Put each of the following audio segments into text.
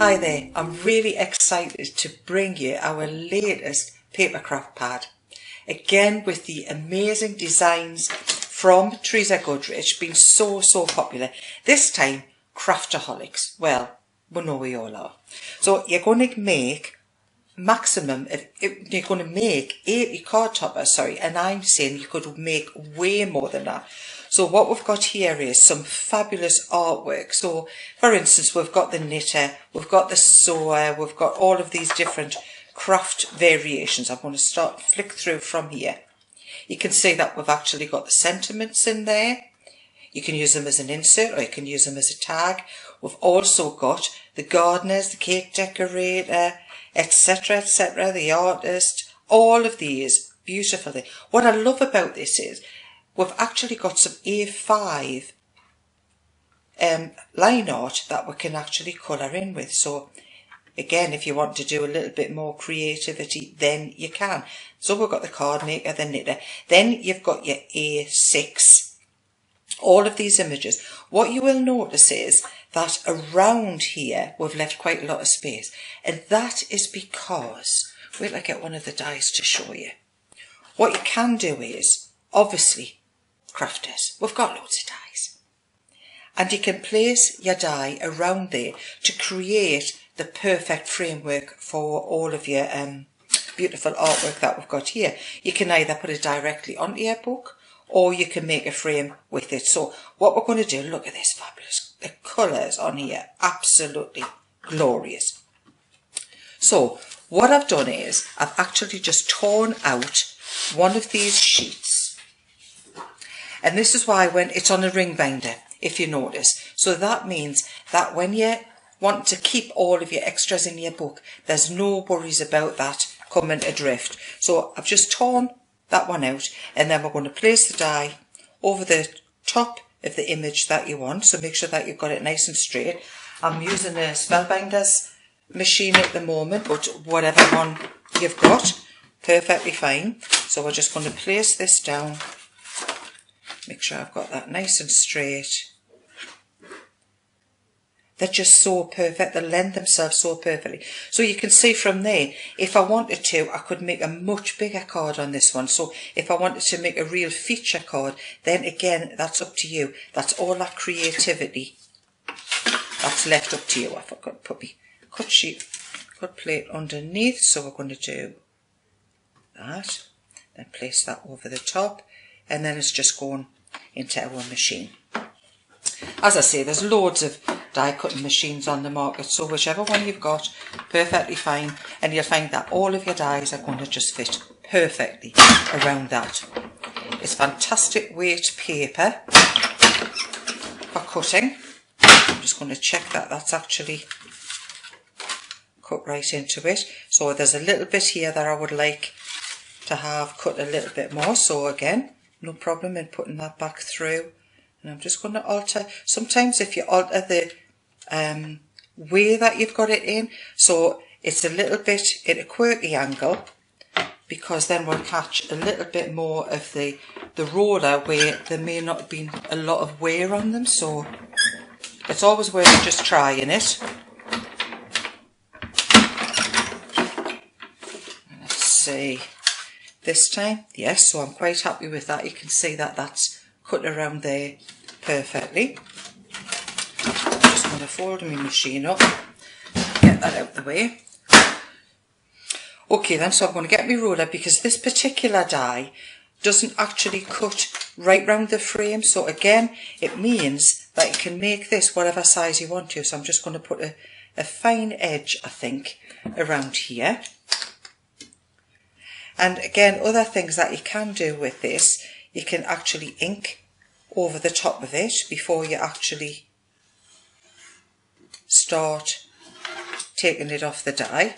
Hi there, I'm really excited to bring you our latest paper craft pad. Again with the amazing designs from Teresa Goodrich, been so popular. This time Craftaholics, well, we know we all are. So you're going to make maximum, you're going to make 80 card toppers, and I'm saying you could make way more than that. So what we've got here is some fabulous artwork. So for instance, we've got the knitter, we've got the sewer, we've got all of these different craft variations. I'm going to flick through from here. You can see that we've actually got the sentiments in there. You can use them as an insert or you can use them as a tag. We've also got the gardeners, the cake decorator, etc, the artist, all of these beautifully. What I love about this is we've actually got some A5 line art that we can actually colour in with. So again, if you want to do a little bit more creativity, then you can. So we've got the card maker, the knitter, then you've got your A6, all of these images. What you will notice is that around here we've left quite a lot of space, and that is because, wait till I get one of the dies to show you. What you can do is, obviously, crafters, we've got loads of dies, and you can place your die around there to create the perfect framework for all of your beautiful artwork that we've got here. You can either put it directly onto your book or you can make a frame with it. So what we're going to do, look at this fabulous, the colours on here, absolutely glorious. So what I've done is I've actually just torn out one of these sheets, and this is why when it's on a ring binder, if you notice. So that means that when you want to keep all of your extras in your book, there's no worries about that coming adrift. So I've just torn that one out, and then we're going to place the die over the top of the image that you want. So make sure that you've got it nice and straight. I'm using a Spellbinders machine at the moment, but whatever one you've got, perfectly fine. So we're just going to place this down, make sure I've got that nice and straight. They're just so perfect, they lend themselves so perfectly. So you can see from there, if I wanted to, I could make a much bigger card on this one. So if I wanted to make a real feature card, then again, that's up to you. That's all that creativity that's left up to you. I forgot to put my cut plate underneath, so we're going to do that. Then place that over the top, and then it's just going into our machine. As I say, there's loads of die cutting machines on the market, so whichever one you've got, perfectly fine, and you'll find that all of your dies are going to just fit perfectly around that. It's fantastic weight paper for cutting. I'm just going to check that that's actually cut right into it. So there's a little bit here that I would like to have cut a little bit more, so again, no problem in putting that back through. And I'm just going to alter, sometimes if you alter the way that you've got it in, so it's a little bit at a quirky angle, because then we'll catch a little bit more of the roller where there may not have been a lot of wear on them, so it's always worth just trying it. Let's see, this time, yes, so I'm quite happy with that. You can see that that's cut around there perfectly. I'm just going to fold my machine up, get that out of the way. Okay then, so I'm going to get my ruler, because this particular die doesn't actually cut right round the frame, so again it means that you can make this whatever size you want to. So I'm just going to put a fine edge, I think, around here. And again, other things that you can do with this, you can actually ink over the top of it before you actually start taking it off the die.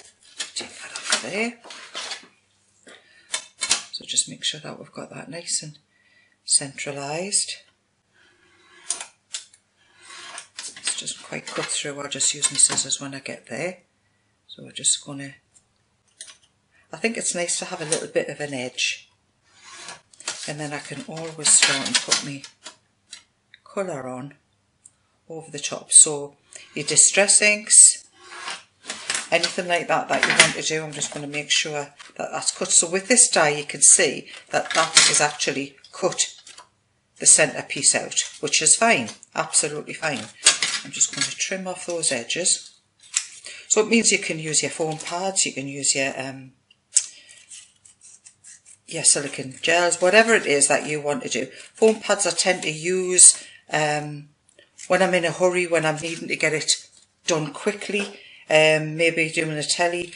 Take that off there. So just make sure that we've got that nice and centralised. It's just quite cut through. I'll just use my scissors when I get there. So we're just going to, I think it's nice to have a little bit of an edge, and then I can always start and put my colour on over the top. So your distress inks, anything like that that you want to do. I'm just going to make sure that that's cut. So with this die you can see that that is actually cut the centre piece out, which is fine, absolutely fine. I'm just going to trim off those edges. So it means you can use your foam pads, you can use your silicone gels, whatever it is that you want to do. Foam pads I tend to use when I'm in a hurry, when I'm needing to get it done quickly, maybe doing a telly.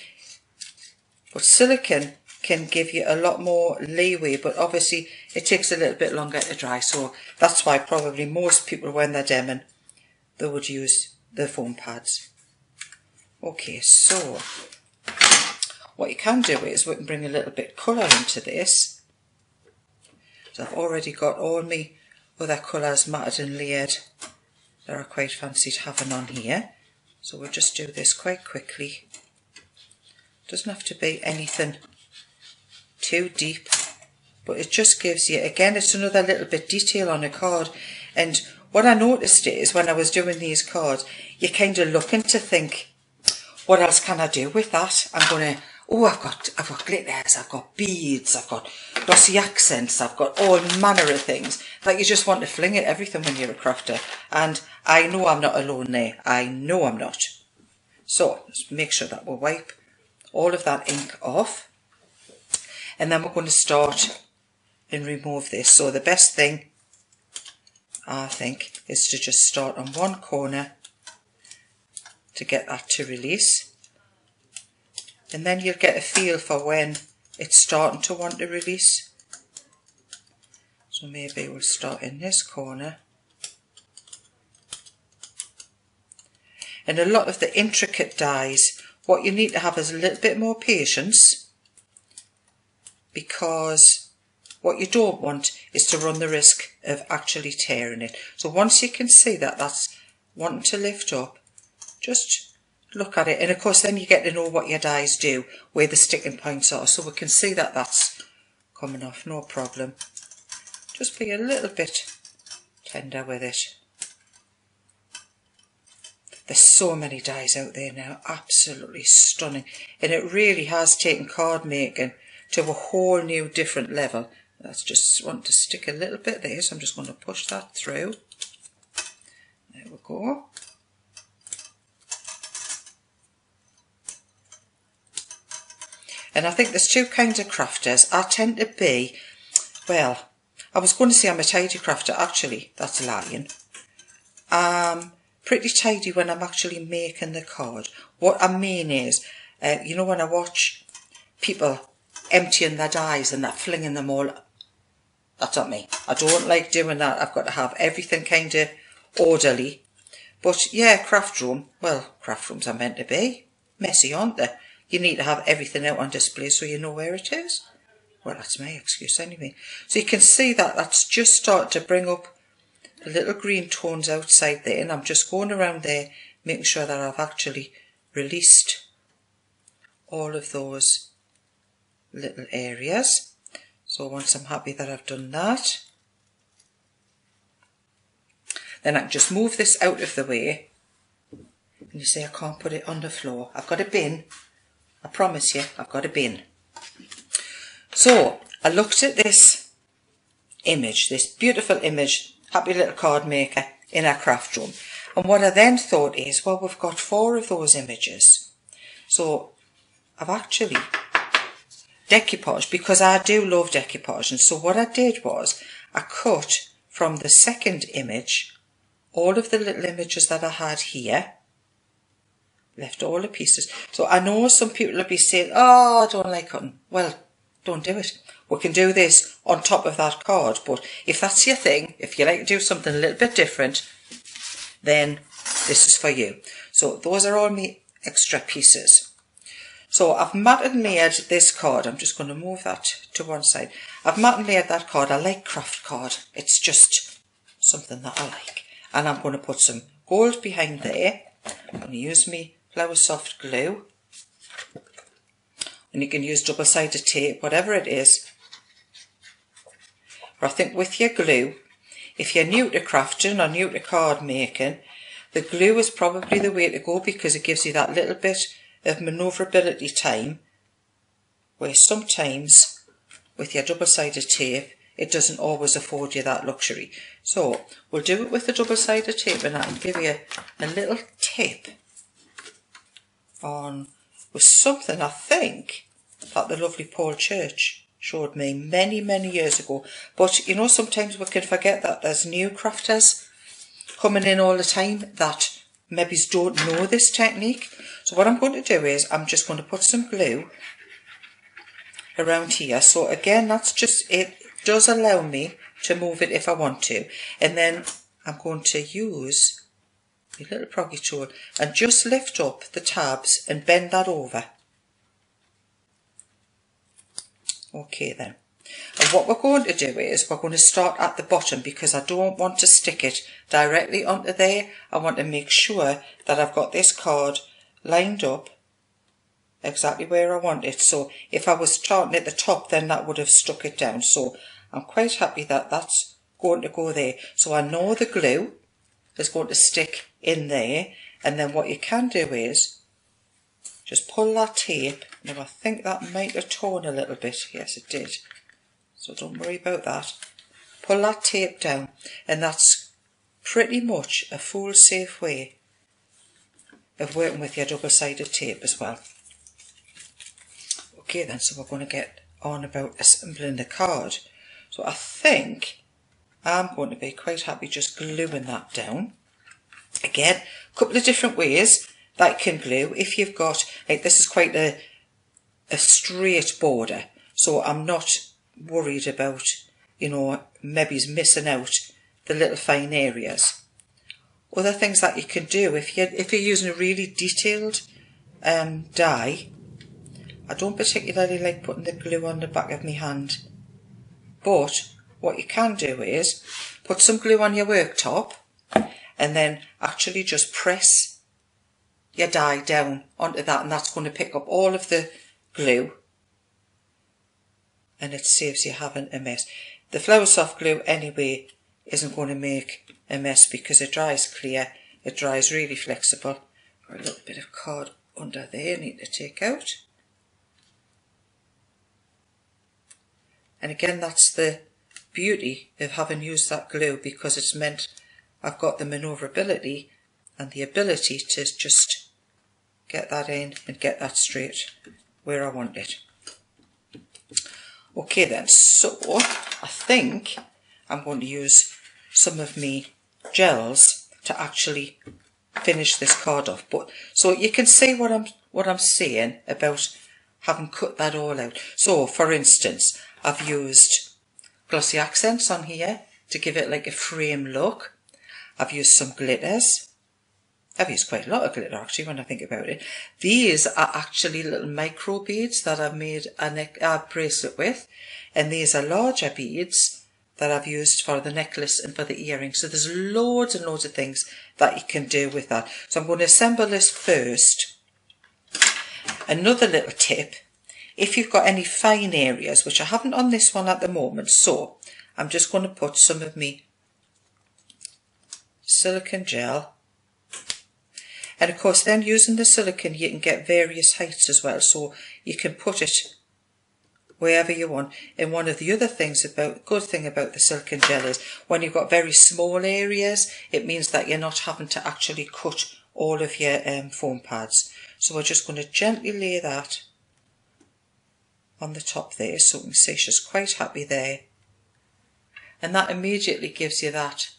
But silicone can give you a lot more leeway, but obviously it takes a little bit longer to dry, so that's why probably most people when they're demming, they would use the foam pads. Okay, so what you can do is we can bring a little bit colour into this. So I've already got all my other colours matted and layered that are quite fancied having on here. So we'll just do this quite quickly. Doesn't have to be anything too deep, but it just gives you, again, it's another little bit detail on a card. And what I noticed is when I was doing these cards, you're kind of looking to think, what else can I do with that? I'm going to, oh, I've got glitters, I've got beads, I've got glossy accents, I've got all manner of things that you just want to fling at everything when you're a crafter. And I know I'm not alone there. I know I'm not. So let's make sure that we'll wipe all of that ink off. And then we're going to start and remove this. So the best thing, I think, is to just start on one corner to get that to release. And then you'll get a feel for when it's starting to want to release. So maybe we'll start in this corner. And a lot of the intricate dies, what you need to have is a little bit more patience, because what you don't want is to run the risk of actually tearing it. So once you can see that that's wanting to lift up, just look at it. And of course then you get to know what your dies do, where the sticking points are. So we can see that that's coming off, no problem. Just be a little bit tender with it. There's so many dies out there now, absolutely stunning. And it really has taken card making to a whole new different level. Let's just want to stick a little bit there, so I'm just going to push that through. There we go. And I think there's two kinds of crafters. I tend to be, well, I was going to say I'm a tidy crafter, actually, that's lying. Pretty tidy when I'm actually making the card. What I mean is, you know, when I watch people emptying their dies and they're flinging them all, that's not me. I don't like doing that. I've got to have everything kind of orderly. But yeah, craft room, well, craft rooms are meant to be messy, aren't they? You need to have everything out on display so you know where it is. Well, that's my excuse anyway. So you can see that that's just starting to bring up the little green tones outside there, and I'm just going around there making sure that I've actually released all of those little areas. So once I'm happy that I've done that, then I can just move this out of the way. And you say I can't put it on the floor. I've got a bin. I promise you, I've got a bin. So I looked at this image, this beautiful image, happy little card maker in our craft room. And what I then thought is, well, we've got 4 of those images. So I've actually decoupaged, because I do love decoupage. And so what I did was I cut from the second image all of the little images that I had here, left all the pieces. So I know some people will be saying, oh, I don't like cutting. Well, don't do it. We can do this on top of that card, but if that's your thing, if you like to do something a little bit different, then this is for you. So those are all my extra pieces. So I've matted and layered this card. I'm just going to move that to one side. I've matted and layered that card. I like craft card. It's just something that I like. And I'm going to put some gold behind there. I'm going to use my Flower Soft glue. And you can use double-sided tape, whatever it is. But I think with your glue, if you're new to crafting or new to card making, the glue is probably the way to go, because it gives you that little bit of manoeuvrability time where sometimes with your double-sided tape it doesn't always afford you that luxury. So we'll do it with the double-sided tape, and I'll give you a little tip on with something I think that the lovely Paul Church showed me many years ago. But you know, sometimes we can forget that there's new crafters coming in all the time that maybe don't know this technique. So what I'm going to do is I'm just going to put some glue around here. So again, that's just, it does allow me to move it if I want to. And then I'm going to use a little proggy tool and just lift up the tabs and bend that over. Okay then. And what we're going to do is we're going to start at the bottom, because I don't want to stick it directly onto there. I want to make sure that I've got this card lined up exactly where I want it. So if I was starting at the top, then that would have stuck it down. So I'm quite happy that that's going to go there. So I know the glue is going to stick in there, and then what you can do is just pull that tape. Now I think that might have torn a little bit. Yes, it did. So don't worry about that. Pull that tape down, and that's pretty much a full safe way of working with your double-sided tape as well. Okay then, so we're going to get on about assembling the card. So I think I'm going to be quite happy just gluing that down. Again, a couple of different ways that you can glue. If you've got, like, this is quite a straight border, so I'm not worried about, you know, maybe missing out the little fine areas. Other things that you can do, if you're using a really detailed die, I don't particularly like putting the glue on the back of my hand, but what you can do is put some glue on your worktop and then actually just press your die down onto that, and that's going to pick up all of the glue and it saves you having a mess. The Flour Soft glue anyway isn't going to make a mess because it dries clear, it dries really flexible. Got a little bit of card under there I need to take out. And again, that's the beauty of having used that glue, because it's meant I've got the manoeuvrability and the ability to just get that in and get that straight where I want it. Okay then, so I think I'm going to use some of me gels to actually finish this card off. But so you can see what I'm saying about having cut that all out. So for instance, I've used glossy accents on here to give it like a frame look. I've used some glitters. I've used quite a lot of glitter actually when I think about it. These are actually little micro beads that I've made a bracelet with, and these are larger beads that I've used for the necklace and for the earrings. So there's loads and loads of things that you can do with that. So I'm going to assemble this first. Another little tip, if you've got any fine areas, which I haven't on this one at the moment, so I'm just going to put some of me silicone gel. And of course then using the silicone you can get various heights as well, so you can put it wherever you want. And one of the other things good thing about the silicone gel is when you've got very small areas, it means that you're not having to actually cut all of your foam pads. So we're just going to gently lay that on the top there, so we can see she's quite happy there. And that immediately gives you that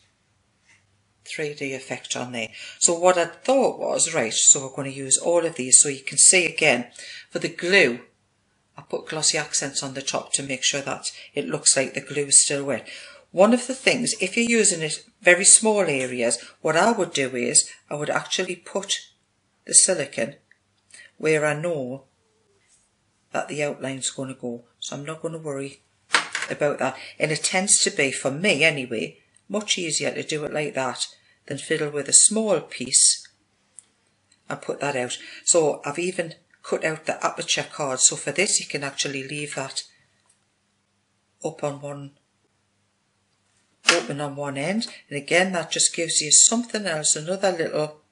3D effect on there. So what I thought was, right, so we're going to use all of these, so you can see again, for the glue, I put glossy accents on the top to make sure that it looks like the glue is still wet. One of the things, if you're using it very small areas, what I would do is, I would actually put the silicone where I know that the outline's going to go. So I'm not going to worry about that. And it tends to be, for me anyway, much easier to do it like that than fiddle with a small piece and put that out. So I've even cut out the aperture card, so for this you can actually leave that up on one, open on one end, and again that just gives you something else, another little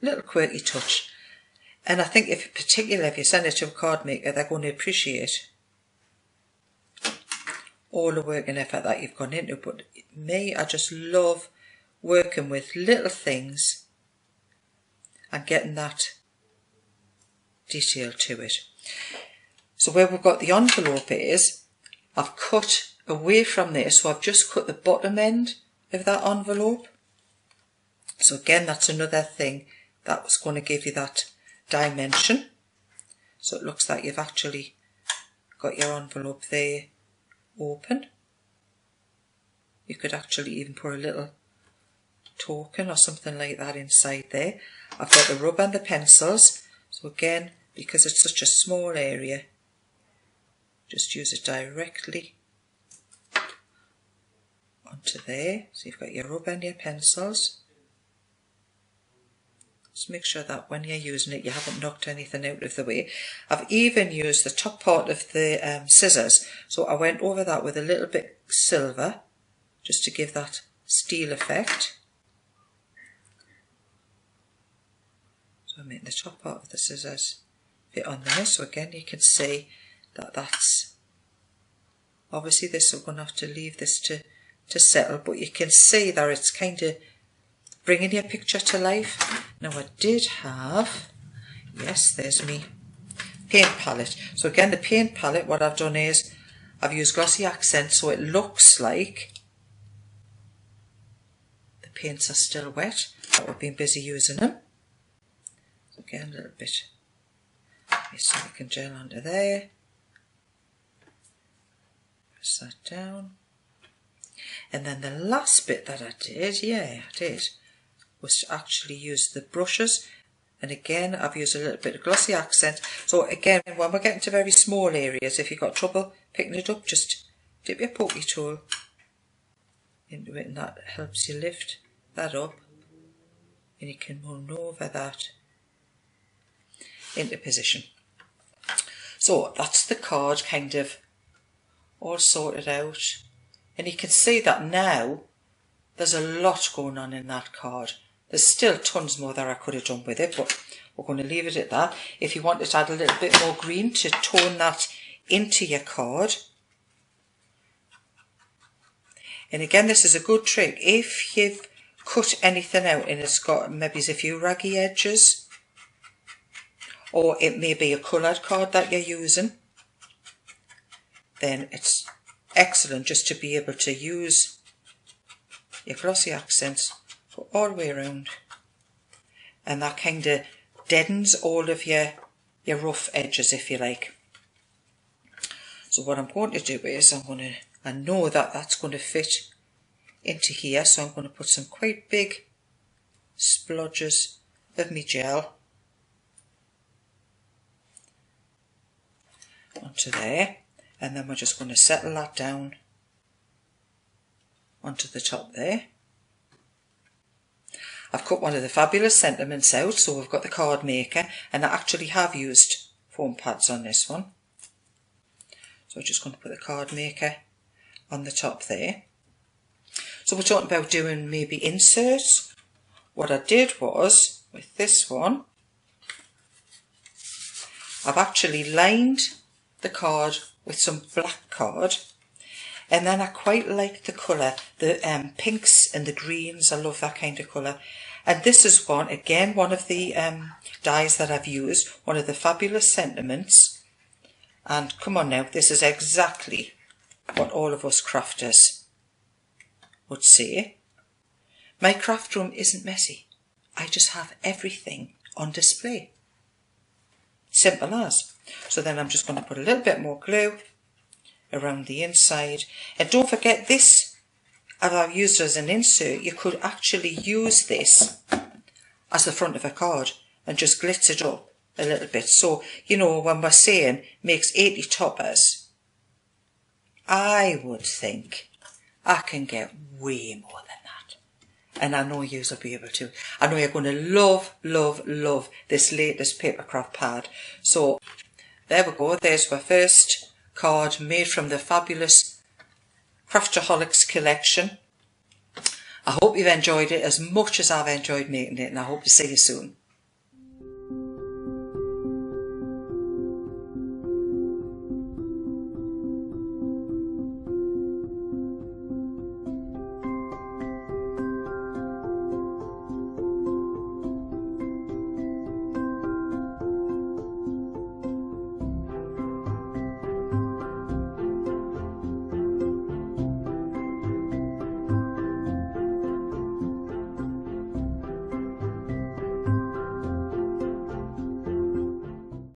little quirky touch. And I think particularly if you send it to a card maker, they're going to appreciate all the work and effort that you've gone into. But me, I just love working with little things and getting that detail to it. So where we've got the envelope is, I've cut away from there, so I've just cut the bottom end of that envelope. So again, that's another thing that was going to give you that dimension. So it looks like you've actually got your envelope there open. You could actually even put a little token or something like that inside there. I've got the rubber and the pencils. So again, because it's such a small area, just use it directly onto there. So you've got your rubber and your pencils. Just make sure that when you're using it, you haven't knocked anything out of the way. I've even used the top part of the scissors. So I went over that with a little bit silver, just to give that steel effect. So I'm making the top part of the scissors fit on there. So again, you can see that that's, obviously this, we're going to have to leave this to settle, but you can see that it's kind of bringing your picture to life. Now I did have, yes, there's me paint palette. So again, the paint palette, what I've done is I've used glossy accents so it looks like the paints are still wet, but we've been busy using them. So again, a little bit silicone gel under there. Press that down. And then the last bit that I did, was to actually use the brushes. And again, I've used a little bit of glossy accent. So again, when we're getting to very small areas, if you've got trouble picking it up, just dip your pokey tool into it, and that helps you lift that up. And you can run over that into position. So that's the card kind of all sorted out. And you can see that now there's a lot going on in that card. There's still tons more that I could have done with it, but we're going to leave it at that. If you wanted to add a little bit more green to tone that into your card. And again, this is a good trick. If you've cut anything out and it's got maybe a few raggy edges, or it may be a coloured card that you're using, then it's excellent just to be able to use your glossy accents for all the way around, and that kind of deadens all of your rough edges, if you like. So what I'm going to do is I know that that's going to fit into here, so I'm going to put some quite big splodges of my gel onto there, and then we're just going to settle that down onto the top there. I've cut one of the fabulous sentiments out, so we've got the card maker, and I actually have used foam pads on this one. So I'm just going to put the card maker on the top there. So we're talking about doing maybe inserts. What I did was, with this one, I've actually lined the card with some black card, and then I quite like the colour, the pinks and the greens. I love that kind of colour. And this is one, again, one of the dies that I've used, one of the fabulous sentiments. And come on now, this is exactly what all of us crafters would say. My craft room isn't messy. I just have everything on display. Simple as. So then I'm just going to put a little bit more glue around the inside. And don't forget this, as I've used as an insert, you could actually use this as the front of a card and just glitz it up a little bit. So, you know, when we're saying makes 80 toppers, I would think I can get way more than that. And I know you will be able to. I know you're going to love, love, love this latest paper craft pad. So there we go. There's my first card made from the fabulous Craftaholics collection. I hope you've enjoyed it as much as I've enjoyed making it, and I hope to see you soon.